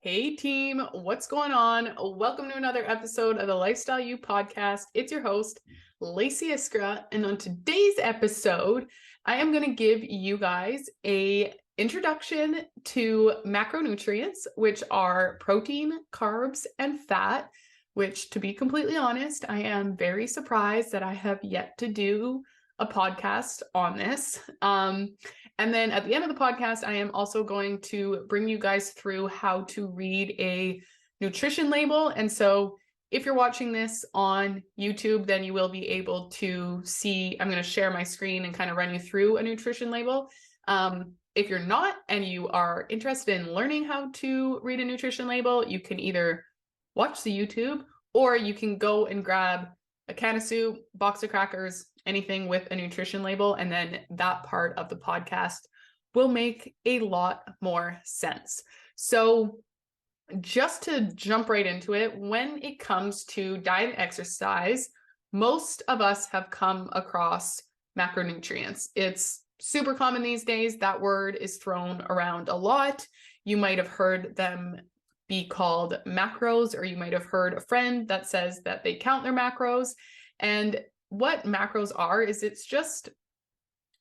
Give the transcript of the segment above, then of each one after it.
Hey team, what's going on? Welcome to another episode of the Lifestyle You podcast. It's your host, Lacey Iskra, and on today's episode, I am going to give you guys a introduction to macronutrients, which are protein, carbs, and fat, which to be completely honest, I am very surprised that I have yet to do a podcast on this. And then at the end of the podcast, I am also going to bring you guys through how to read a nutrition label. And so if you're watching this on YouTube, then you will be able to see, I'm going to share my screen and kind of run you through a nutrition label. If you're not and you are interested in learning how to read a nutrition label, you can either watch the YouTube or you can go and grab a can of soup, box of crackers, anything with a nutrition label, and then that part of the podcast will make a lot more sense. So just to jump right into it, when it comes to diet and exercise, most of us have come across macronutrients. It's super common these days. That word is thrown around a lot. You might have heard them be called macros, or you might have heard a friend that says that they count their macros. And what macros are is it's just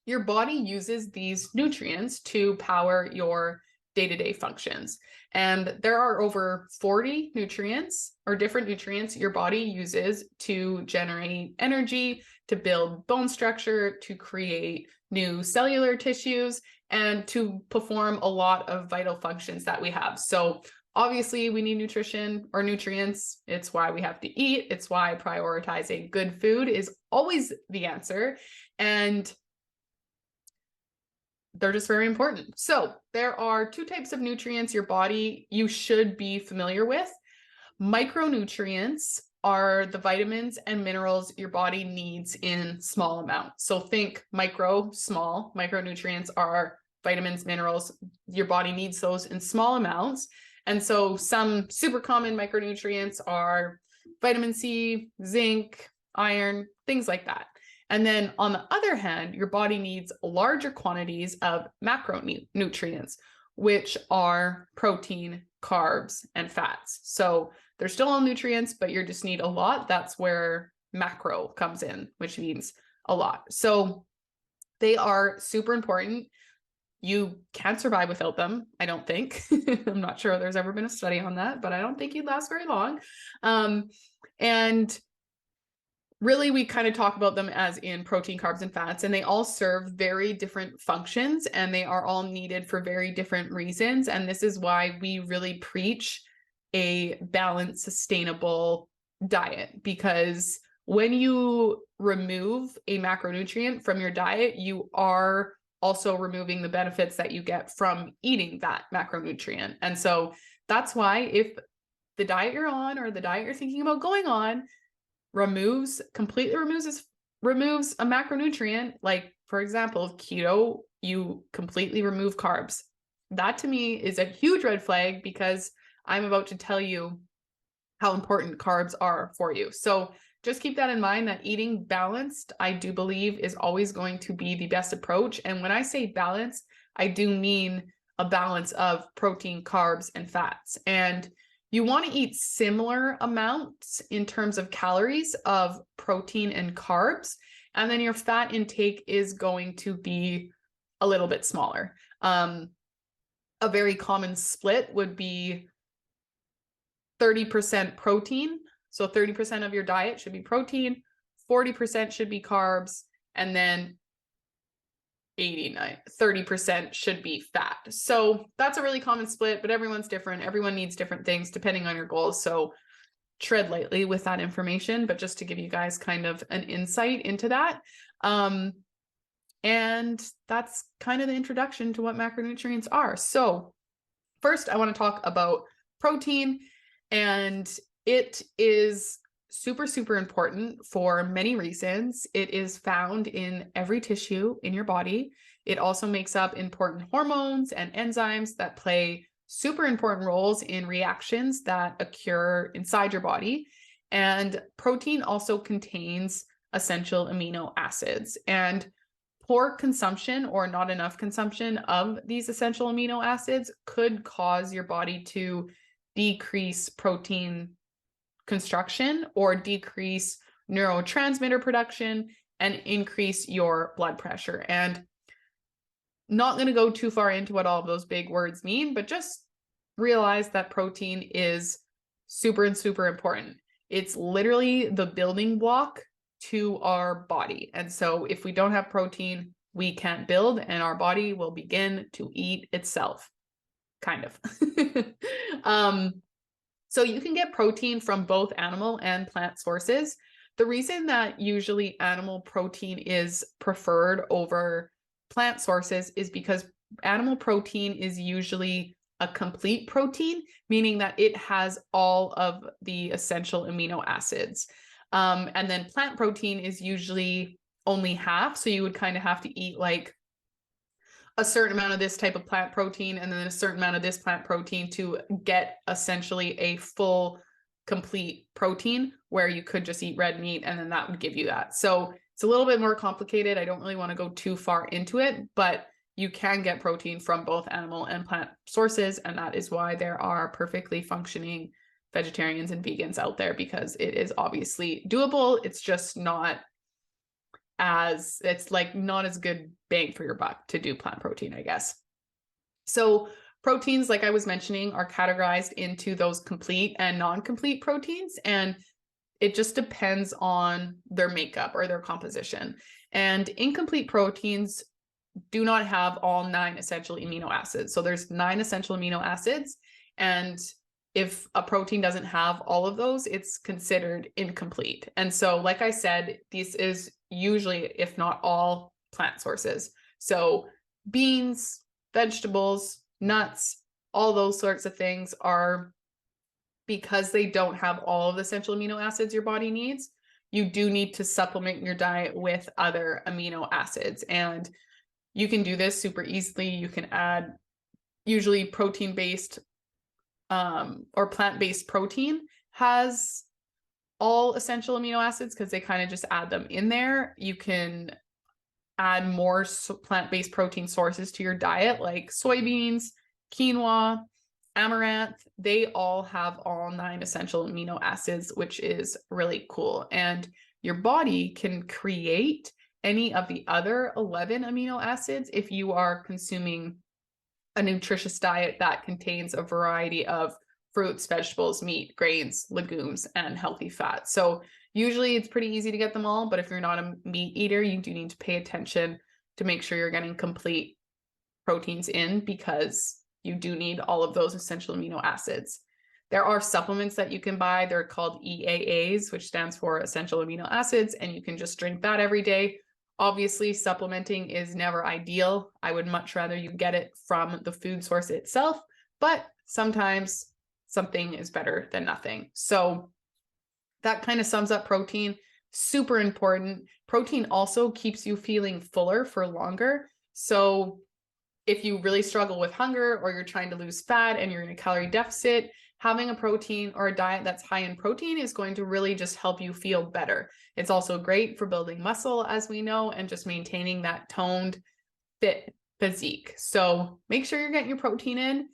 your body uses these nutrients to power your day-to-day functions. And there are over 40 nutrients or different nutrients your body uses to generate energy, to build bone structure, to create new cellular tissues, and to perform a lot of vital functions that we have. So obviously, we need nutrition or nutrients. It's why we have to eat. It's why prioritizing good food is always the answer. And they're just very important. So there are two types of nutrients you should be familiar with. Micronutrients are the vitamins and minerals your body needs in small amounts. So think small. Micronutrients are vitamins, minerals. Your body needs those in small amounts. And so some super common micronutrients are vitamin C, zinc, iron, things like that. And then on the other hand, your body needs larger quantities of macronutrients, which are protein, carbs, and fats. So they're still all nutrients, but you just need a lot. That's where macro comes in, which means a lot. So they are super important. You can't survive without them, I don't think. I'm not sure there's ever been a study on that, but I don't think you'd last very long. And really, we kind of talk about them as in protein, carbs, and fats, and they all serve very different functions, and they are all needed for very different reasons. And this is why we really preach a balanced, sustainable diet, because when you remove a macronutrient from your diet, you are also removing the benefits that you get from eating that macronutrient. And so that's why if the diet you're on or the diet you're thinking about going on completely removes a macronutrient, like for example, keto, you completely remove carbs. That to me is a huge red flag, because I'm about to tell you how important carbs are for you. So just keep that in mind, that eating balanced, I do believe, is always going to be the best approach. And when I say balance, I do mean a balance of protein, carbs, and fats. And you want to eat similar amounts in terms of calories of protein and carbs. And then your fat intake is going to be a little bit smaller. A very common split would be 30% protein. So 30% of your diet should be protein, 40% should be carbs, and then 30% should be fat. So that's a really common split, but everyone's different. Everyone needs different things depending on your goals. So tread lightly with that information, but just to give you guys kind of an insight into that. And that's kind of the introduction to what macronutrients are. So first, I want to talk about protein, and it is super, super important for many reasons. It is found in every tissue in your body. It also makes up important hormones and enzymes that play super important roles in reactions that occur inside your body. And protein also contains essential amino acids. And poor consumption or not enough consumption of these essential amino acids could cause your body to decrease protein construction or decrease neurotransmitter production and increase your blood pressure. And not going to go too far into what all of those big words mean, but just realize that protein is super and super important. It's literally the building block to our body. And so if we don't have protein, we can't build, and our body will begin to eat itself, kind of. So you can get protein from both animal and plant sources. The reason that usually animal protein is preferred over plant sources is because animal protein is usually a complete protein, meaning that it has all of the essential amino acids. And then plant protein is usually only half. So you would kind of have to eat like a certain amount of this type of plant protein and then a certain amount of this plant protein to get essentially a full complete protein, where you could just eat red meat and then that would give you that. So it's a little bit more complicated. I don't really want to go too far into it, but you can get protein from both animal and plant sources. And that is why there are perfectly functioning vegetarians and vegans out there, because it is obviously doable. It's just not it's like not as good bang for your buck to do plant protein, I guess. So proteins, like I was mentioning, are categorized into those complete and non-complete proteins, and it just depends on their makeup or their composition. And incomplete proteins do not have all 9 essential amino acids. So there's 9 essential amino acids, and if a protein doesn't have all of those, it's considered incomplete. And so, like I said, this is usually, if not all, plant sources. So beans, vegetables, nuts, all those sorts of things are, because they don't have all of the essential amino acids your body needs, you do need to supplement your diet with other amino acids. And you can do this super easily. You can add, usually protein-based or plant-based protein has all essential amino acids because they kind of just add them in there. You can add more plant-based protein sources to your diet, like soybeans, quinoa, amaranth. They all have all 9 essential amino acids, which is really cool. And your body can create any of the other 11 amino acids if you are consuming a nutritious diet that contains a variety of fruits, vegetables, meat, grains, legumes, and healthy fats. So usually it's pretty easy to get them all, but if you're not a meat eater, you do need to pay attention to make sure you're getting complete proteins in, because you do need all of those essential amino acids. There are supplements that you can buy. They're called EAAs, which stands for essential amino acids, and you can just drink that every day. Obviously, supplementing is never ideal. I would much rather you get it from the food source itself, but sometimes something is better than nothing. So that kind of sums up protein. Super important. Protein also keeps you feeling fuller for longer. So if you really struggle with hunger, or you're trying to lose fat and you're in a calorie deficit, having a protein or a diet that's high in protein is going to really just help you feel better. It's also great for building muscle, as we know, and just maintaining that toned, fit physique. So make sure you're getting your protein in.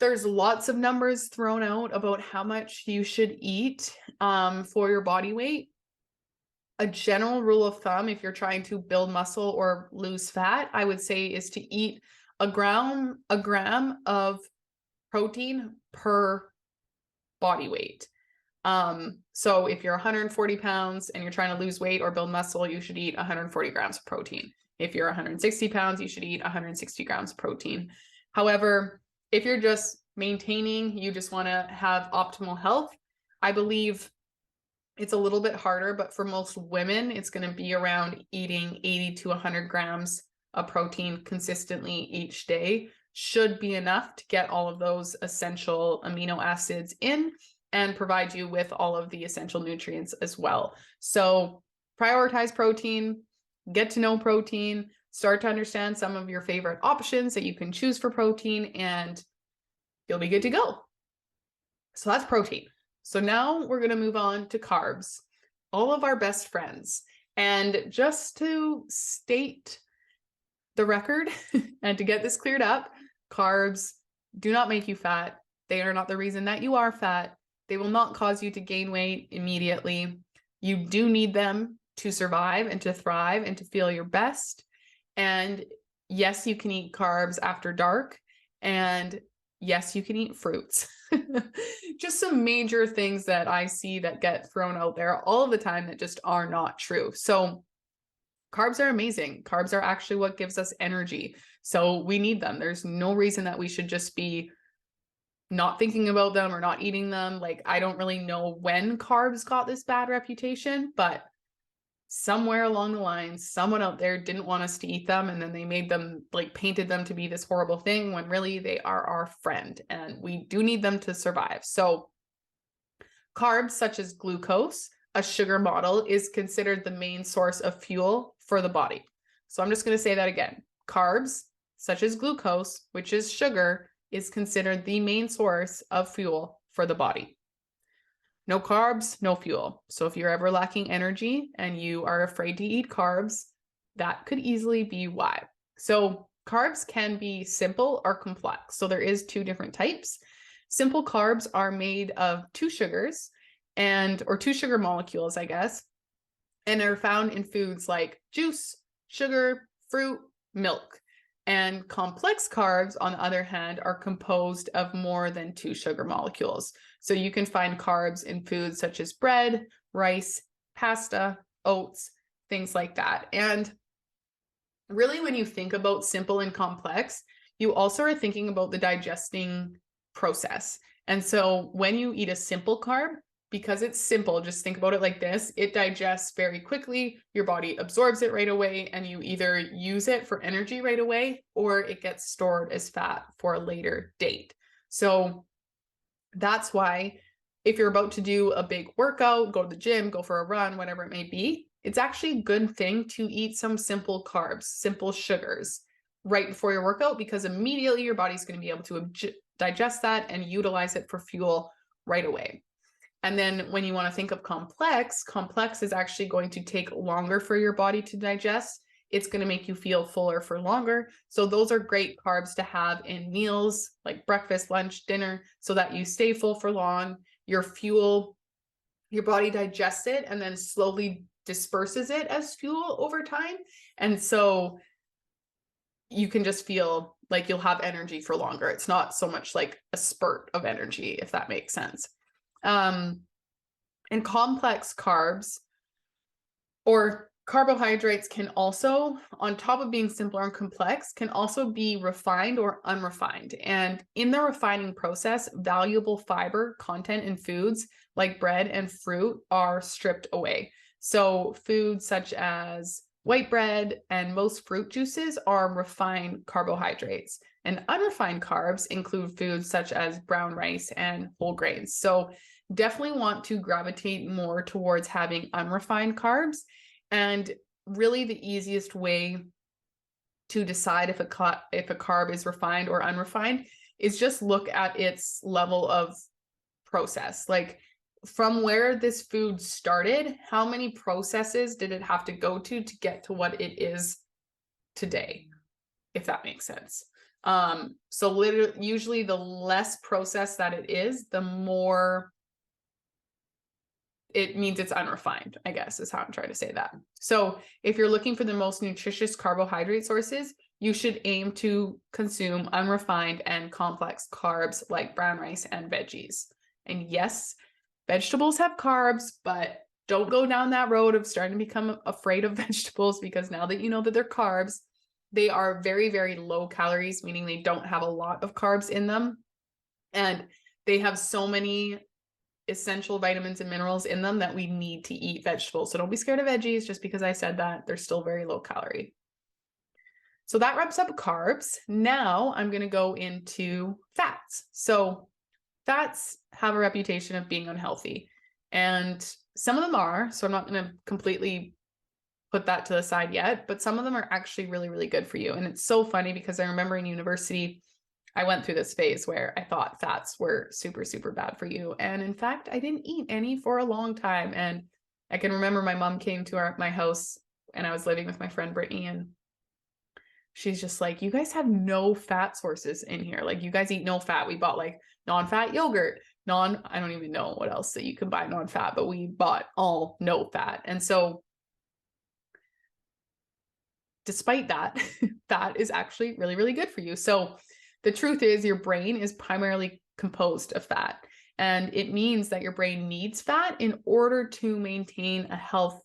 There's lots of numbers thrown out about how much you should eat for your body weight. A general rule of thumb, if you're trying to build muscle or lose fat, I would say is to eat a gram of protein per body weight. So if you're 140 pounds and you're trying to lose weight or build muscle, you should eat 140 grams of protein. If you're 160 pounds, you should eat 160 grams of protein. However, if you're just maintaining, you just want to have optimal health, I believe it's a little bit harder, but for most women, it's going to be around eating 80 to 100 grams of protein consistently each day should be enough to get all of those essential amino acids in and provide you with all of the essential nutrients as well. So prioritize protein, get to know protein, start to understand some of your favorite options that you can choose for protein, and you'll be good to go. So that's protein. So now we're going to move on to carbs, all of our best friends. And just to state the record and to get this cleared up, carbs do not make you fat. They are not the reason that you are fat. They will not cause you to gain weight immediately. You do need them to survive and to thrive and to feel your best. And yes, you can eat carbs after dark. And yes, you can eat fruits. Just some major things that I see that get thrown out there all of the time that just are not true. So carbs are amazing. Carbs are actually what gives us energy. So we need them. There's no reason that we should just be not thinking about them or not eating them. Like, I don't really know when carbs got this bad reputation, but somewhere along the line, someone out there didn't want us to eat them, and then they made them, like, painted them to be this horrible thing when really they are our friend and we do need them to survive. So carbs such as glucose, a sugar model, is considered the main source of fuel for the body. So I'm just going to say that again. Carbs such as glucose, which is sugar, is considered the main source of fuel for the body. No carbs, no fuel. So if you're ever lacking energy and you are afraid to eat carbs, that could easily be why. So carbs can be simple or complex. So there is two different types. Simple carbs are made of two sugars or two sugar molecules, I guess, and are found in foods like juice, sugar, fruit, milk. And complex carbs, on the other hand, are composed of more than two sugar molecules. So you can find carbs in foods such as bread, rice, pasta, oats, things like that. And really, when you think about simple and complex, you also are thinking about the digesting process. And so when you eat a simple carb, because it's simple, just think about it like this, it digests very quickly, your body absorbs it right away, and you either use it for energy right away, or it gets stored as fat for a later date. So that's why if you're about to do a big workout, go to the gym, go for a run, whatever it may be, it's actually a good thing to eat some simple carbs, simple sugars right before your workout, because immediately your body's going to be able to digest that and utilize it for fuel right away. And then when you want to think of complex is actually going to take longer for your body to digest. It's going to make you feel fuller for longer. So those are great carbs to have in meals like breakfast, lunch, dinner, so that you stay full for long. Your body digests it and then slowly disperses it as fuel over time. And so you can just feel like you'll have energy for longer. It's not so much like a spurt of energy, if that makes sense. And complex carbs or carbohydrates can also, on top of being simpler and complex, can also be refined or unrefined. And in the refining process, valuable fiber content in foods like bread and fruit are stripped away. So foods such as white bread and most fruit juices are refined carbohydrates. And unrefined carbs include foods such as brown rice and whole grains. So definitely want to gravitate more towards having unrefined carbs. And really the easiest way to decide if a carb is refined or unrefined is just look at its level of process. Like, from where this food started, how many processes did it have to go to get to what it is today, if that makes sense. So literally, usually the less processed that it is, the more it means it's unrefined, I guess, is how I'm trying to say that. So if you're looking for the most nutritious carbohydrate sources, you should aim to consume unrefined and complex carbs like brown rice and veggies. And yes, vegetables have carbs, but don't go down that road of starting to become afraid of vegetables, because now that you know that they're carbs, they are very, very low calories, meaning they don't have a lot of carbs in them. And they have so many essential vitamins and minerals in them that we need to eat vegetables. So don't be scared of veggies just because I said that. They're still very low calorie. So that wraps up carbs. Now I'm going to go into fats. So fats have a reputation of being unhealthy, and some of them are, so I'm not going to completely put that to the side yet, but some of them are actually really, really good for you. And it's so funny because I remember in university, I went through this phase where I thought fats were super, super bad for you. And in fact, I didn't eat any for a long time. And I can remember my mom came to my house and I was living with my friend Brittany, and she's just like, you guys have no fat sources in here. Like, you guys eat no fat. We bought like non-fat yogurt, I don't even know what else that you can buy non-fat, but we bought all no fat. And so despite that, fat is actually really, really good for you. So the truth is your brain is primarily composed of fat. And it means that your brain needs fat in order to maintain health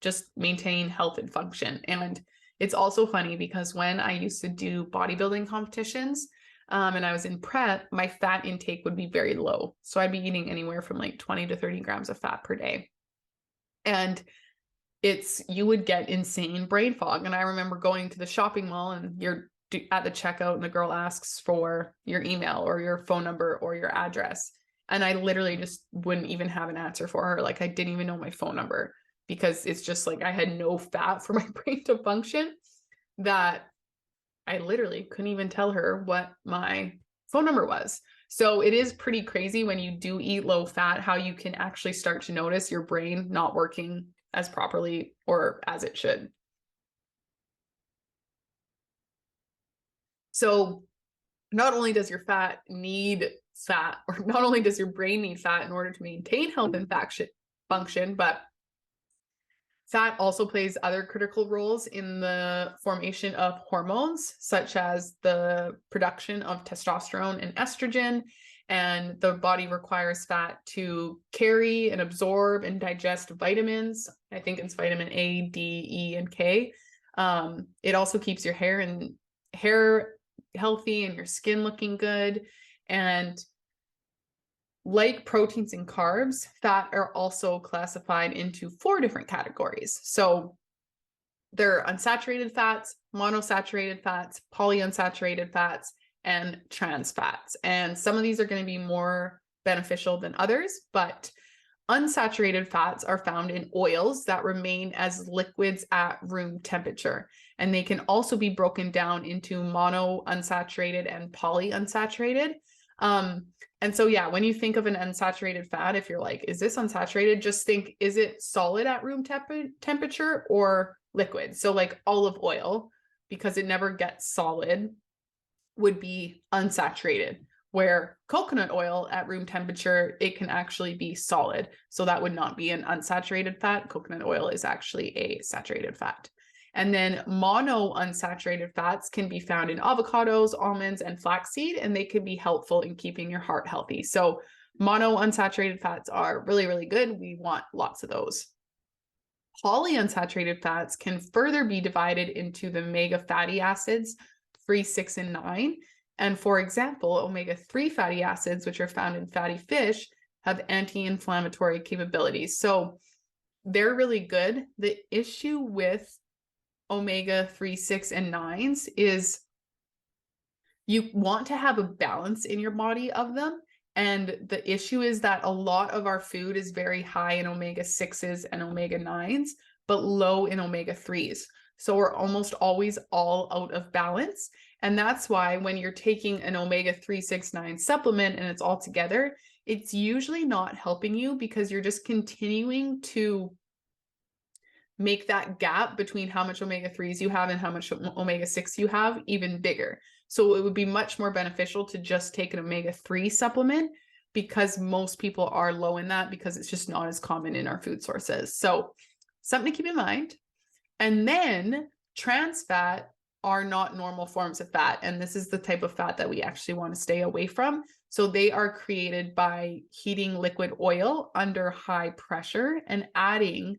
and function. And it's also funny because when I used to do bodybuilding competitions, and I was in prep, my fat intake would be very low. So I'd be eating anywhere from like 20 to 30 grams of fat per day. And you would get insane brain fog. And I remember going to the shopping mall and you're at the checkout and the girl asks for your email or your phone number or your address. And I literally just wouldn't even have an answer for her. Like I didn't even know my phone number because it's just like I had no fat for my brain to function, that I literally couldn't even tell her what my phone number was. So it is pretty crazy when you do eat low fat, how you can actually start to notice your brain not working as properly or as it should. So not only does your fat need fat, or not only does your brain need fat in order to maintain health and function, but fat also plays other critical roles in the formation of hormones, such as the production of testosterone and estrogen. And the body requires fat to carry and absorb and digest vitamins. I think it's vitamin A, D, E, and K. It also keeps your hair healthy and your skin looking good. And like proteins and carbs, fat are also classified into 4 different categories. So there are unsaturated fats, monosaturated fats, polyunsaturated fats, and trans fats. And some of these are going to be more beneficial than others, but unsaturated fats are found in oils that remain as liquids at room temperature. And they can also be broken down into monounsaturated and polyunsaturated. And so, yeah, when you think of an unsaturated fat, if you're like, is this unsaturated? Just think, is it solid at room temperature or liquid? So like olive oil, because it never gets solid, would be unsaturated, where coconut oil at room temperature, it can actually be solid. So that would not be an unsaturated fat. Coconut oil is actually a saturated fat. And then monounsaturated fats can be found in avocados, almonds, and flaxseed, and they can be helpful in keeping your heart healthy. So monounsaturated fats are really, really good. We want lots of those. Polyunsaturated fats can further be divided into the omega fatty acids 3, 6, and 9. And for example, omega-3 fatty acids, which are found in fatty fish, have anti-inflammatory capabilities. So they're really good. The issue with omega-3, 6, and 9s is you want to have a balance in your body of them. And the issue is that a lot of our food is very high in omega-6s and omega-9s, but low in omega-3s. So we're almost always all out of balance. And that's why when you're taking an omega-3, 6, 9 supplement and it's all together, it's usually not helping you because you're just continuing to make that gap between how much omega-3s you have and how much omega-6 you have even bigger. So it would be much more beneficial to just take an omega-3 supplement, because most people are low in that because it's just not as common in our food sources. So something to keep in mind. And then trans fat are not normal forms of fat. And this is the type of fat that we actually want to stay away from. So they are created by heating liquid oil under high pressure and adding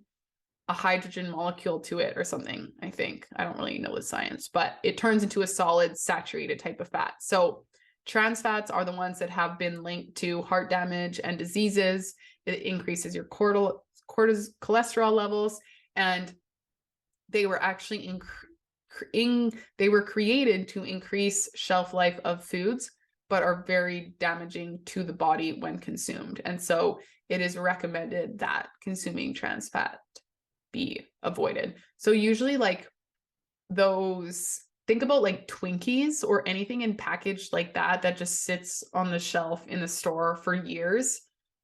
a hydrogen molecule to it or something, I think. I don't really know the science, but it turns into a solid saturated type of fat. So trans fats are the ones that have been linked to heart damage and diseases. It increases your cholesterol levels, and they were actually they were created to increase shelf life of foods, but are very damaging to the body when consumed. And so it is recommended that consuming trans fat be avoided. So usually like think about like Twinkies or anything in packaged like that just sits on the shelf in the store for years.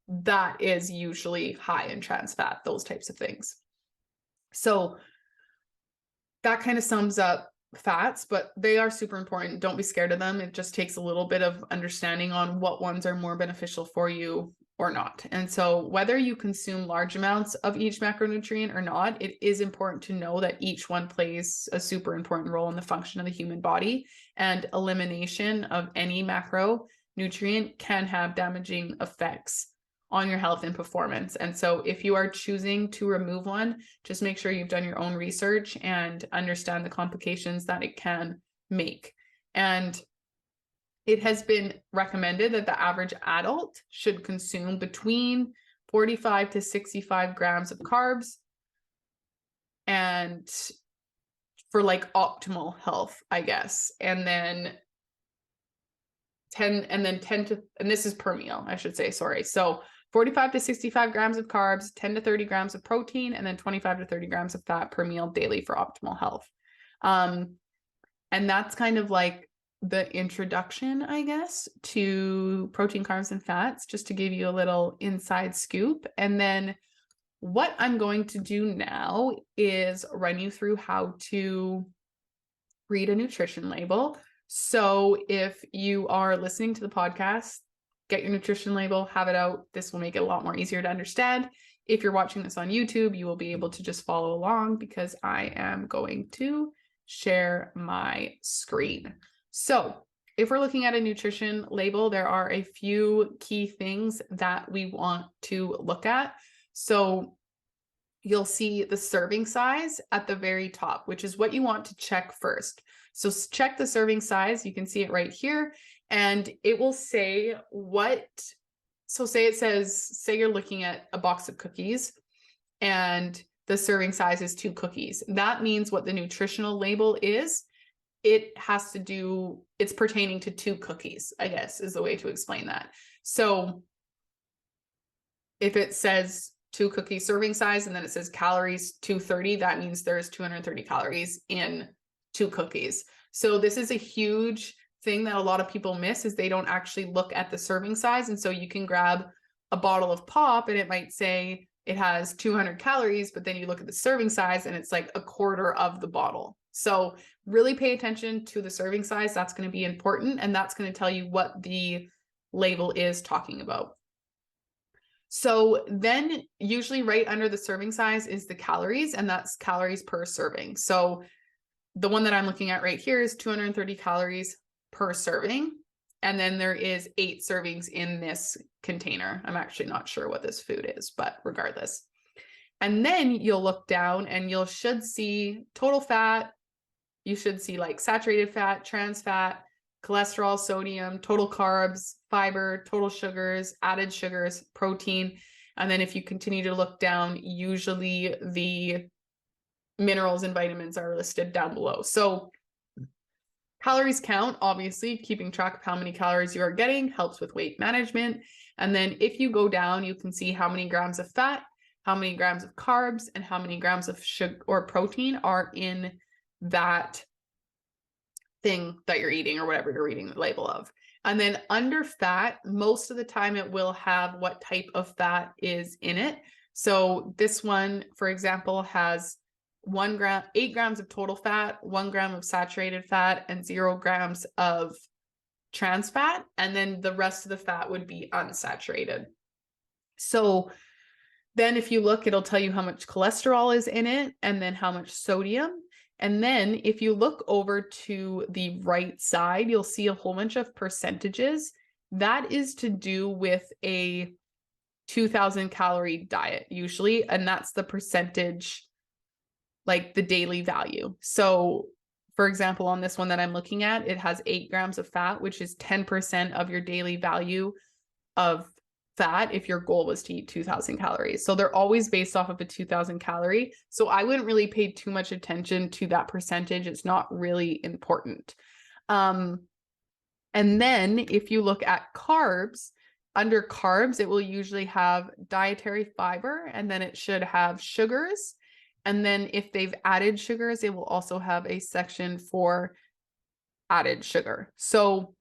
That is usually high in trans fat, those types of things. So that kind of sums up fats, but they are super important. Don't be scared of them. It just takes a little bit of understanding on what ones are more beneficial for you or not. And so whether you consume large amounts of each macronutrient or not, it is important to know that each one plays a super important role in the function of the human body, and elimination of any macronutrient can have damaging effects on your health and performance. And so if you are choosing to remove one, just make sure you've done your own research and understand the complications that it can make. And it has been recommended that the average adult should consume between 45 to 65 grams of carbs, and for like optimal health, I guess. And then 10 to, and this is per meal, I should say, sorry. So 45 to 65 grams of carbs, 10 to 30 grams of protein, and then 25 to 30 grams of fat per meal daily for optimal health. And that's kind of like the introduction, I guess, to protein, carbs, and fats, just to give you a little inside scoop. And then what I'm going to do now is run you through how to read a nutrition label. So if you are listening to the podcast, get your nutrition label, have it out. This will make it a lot more easier to understand. If you're watching this on YouTube, you will be able to just follow along because I am going to share my screen. So if we're looking at a nutrition label, there are a few key things that we want to look at. So you'll see the serving size at the very top, which is what you want to check first. So check the serving size. You can see it right here, and it will say what, so say you're looking at a box of cookies and the serving size is 2 cookies. That means what the nutritional label is, it's pertaining to 2 cookies, I guess is the way to explain that. So if it says 2 cookie serving size and then it says calories 230, that means there's 230 calories in 2 cookies. So this is a huge thing that a lot of people miss, is they don't actually look at the serving size. And so you can grab a bottle of pop and it might say it has 200 calories, but then you look at the serving size and it's like a quarter of the bottle. So really pay attention to the serving size. That's going to be important, and that's going to tell you what the label is talking about. So then usually right under the serving size is the calories, and that's calories per serving. So the one that I'm looking at right here is 230 calories per serving. And then there is 8 servings in this container. I'm actually not sure what this food is, but regardless. And then you'll look down and you should see total fat. You should see like saturated fat, trans fat, cholesterol, sodium, total carbs, fiber, total sugars, added sugars, protein. And then if you continue to look down, usually the minerals and vitamins are listed down below. So calories count, obviously, keeping track of how many calories you are getting helps with weight management. And then if you go down, you can see how many grams of fat, how many grams of carbs, and how many grams of sugar or protein are in that thing that you're eating or whatever you're reading the label of. And then under fat, most of the time it will have what type of fat is in it. So this one, for example, has 8 grams of total fat, 1 gram of saturated fat, and 0 grams of trans fat. And then the rest of the fat would be unsaturated. So then if you look, it'll tell you how much cholesterol is in it and then how much sodium. And then if you look over to the right side, you'll see a whole bunch of percentages. That is to do with a 2,000 calorie diet usually. And that's the percentage, like the daily value. So for example, on this one that I'm looking at, it has 8 grams of fat, which is 10% of your daily value of fat if your goal was to eat 2,000 calories. So they're always based off of a 2,000 calorie. So I wouldn't really pay too much attention to that percentage. It's not really important. And then if you look at carbs, under carbs, it will usually have dietary fiber, and then it should have sugars. And then if they've added sugars, it will also have a section for added sugar. So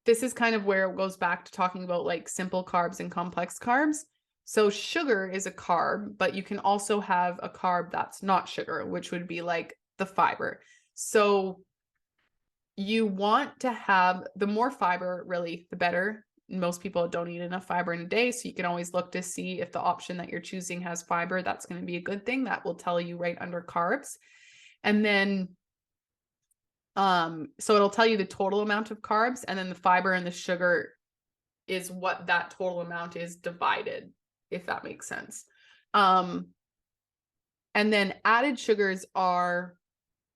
this is kind of where it goes back to talking about like simple carbs and complex carbs. So sugar is a carb, but you can also have a carb that's not sugar, which would be like the fiber. So you want to have the more fiber, really, the better. Most people don't eat enough fiber in a day, so you can always look to see if the option that you're choosing has fiber. That's going to be a good thing. That will tell you right under carbs. And then so it'll tell you the total amount of carbs, and then the fiber and the sugar is what that total amount is divided, if that makes sense. And then added sugars are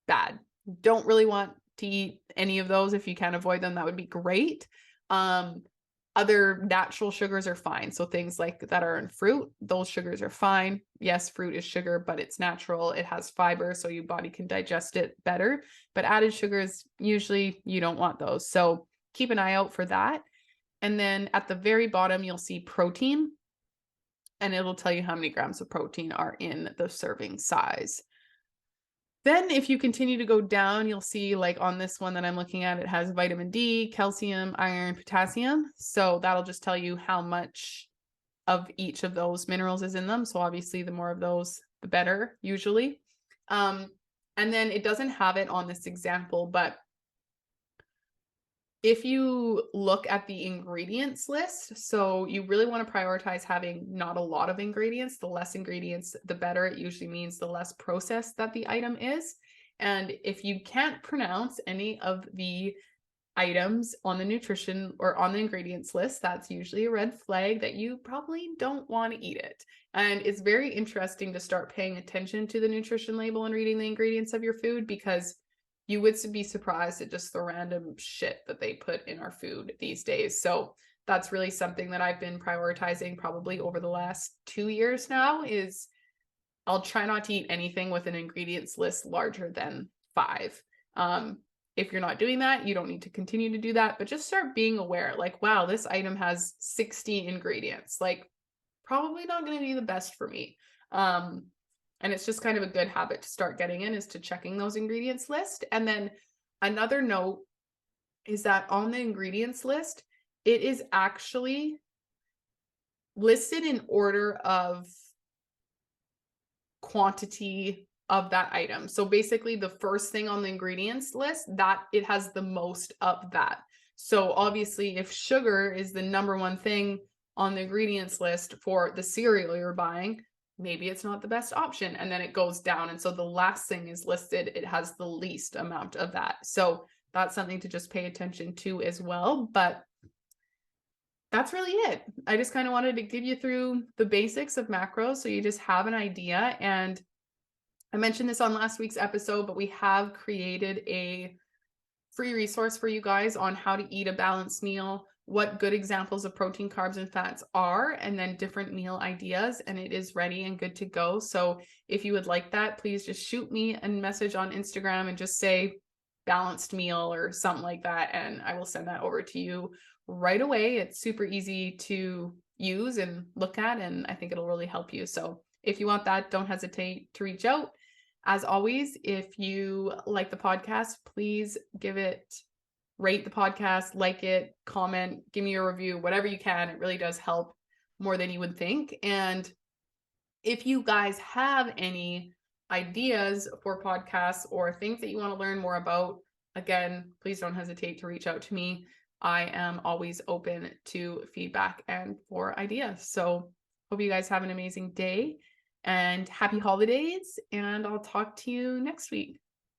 bad. Don't really want to eat any of those. If you can avoid them, that would be great. Other natural sugars are fine. So things like that are in fruit, those sugars are fine. Yes, fruit is sugar, but it's natural. It has fiber, so your body can digest it better. But added sugars, usually you don't want those. So keep an eye out for that. And then at the very bottom, you'll see protein, and it'll tell you how many grams of protein are in the serving size. Then if you continue to go down, you'll see, like on this one that I'm looking at, it has vitamin D, calcium, iron, potassium. So that'll just tell you how much of each of those minerals is in them. So obviously the more of those, the better usually. And then it doesn't have it on this example, but if you look at the ingredients list, so you really want to prioritize having not a lot of ingredients. The less ingredients, the better. It usually means the less processed that the item is. And if you can't pronounce any of the items on the nutrition or on the ingredients list, that's usually a red flag that you probably don't want to eat it. And it's very interesting to start paying attention to the nutrition label and reading the ingredients of your food, because you would be surprised at just the random shit that they put in our food these days. So that's really something that I've been prioritizing probably over the last 2 years now, is I'll try not to eat anything with an ingredients list larger than 5. If you're not doing that, you don't need to continue to do that, but just start being aware, like, wow, this item has 60 ingredients, like probably not going to be the best for me. And it's just kind of a good habit to start getting in, is to checking those ingredients list. And then another note is that on the ingredients list, it is actually listed in order of quantity of that item. So basically the first thing on the ingredients list, that it has the most of that. So obviously if sugar is the number one thing on the ingredients list for the cereal you're buying, maybe it's not the best option. And then it goes down. And so the last thing is listed, it has the least amount of that. So that's something to just pay attention to as well. But that's really it. I just kind of wanted to give you through the basics of macros so you just have an idea. And I mentioned this on last week's episode, but we have created a free resource for you guys on how to eat a balanced meal, what good examples of protein, carbs, and fats are, and then different meal ideas, and it is ready and good to go. So if you would like that, please just shoot me a message on Instagram and just say balanced meal or something like that, and I will send that over to you right away. It's super easy to use and look at, and I think it'll really help you. So if you want that, don't hesitate to reach out. As always, if you like the podcast, please rate the podcast, like it, comment, give me a review, whatever you can. It really does help more than you would think. And if you guys have any ideas for podcasts or things that you want to learn more about, again, please don't hesitate to reach out to me. I am always open to feedback and for ideas. So hope you guys have an amazing day and happy holidays, and I'll talk to you next week.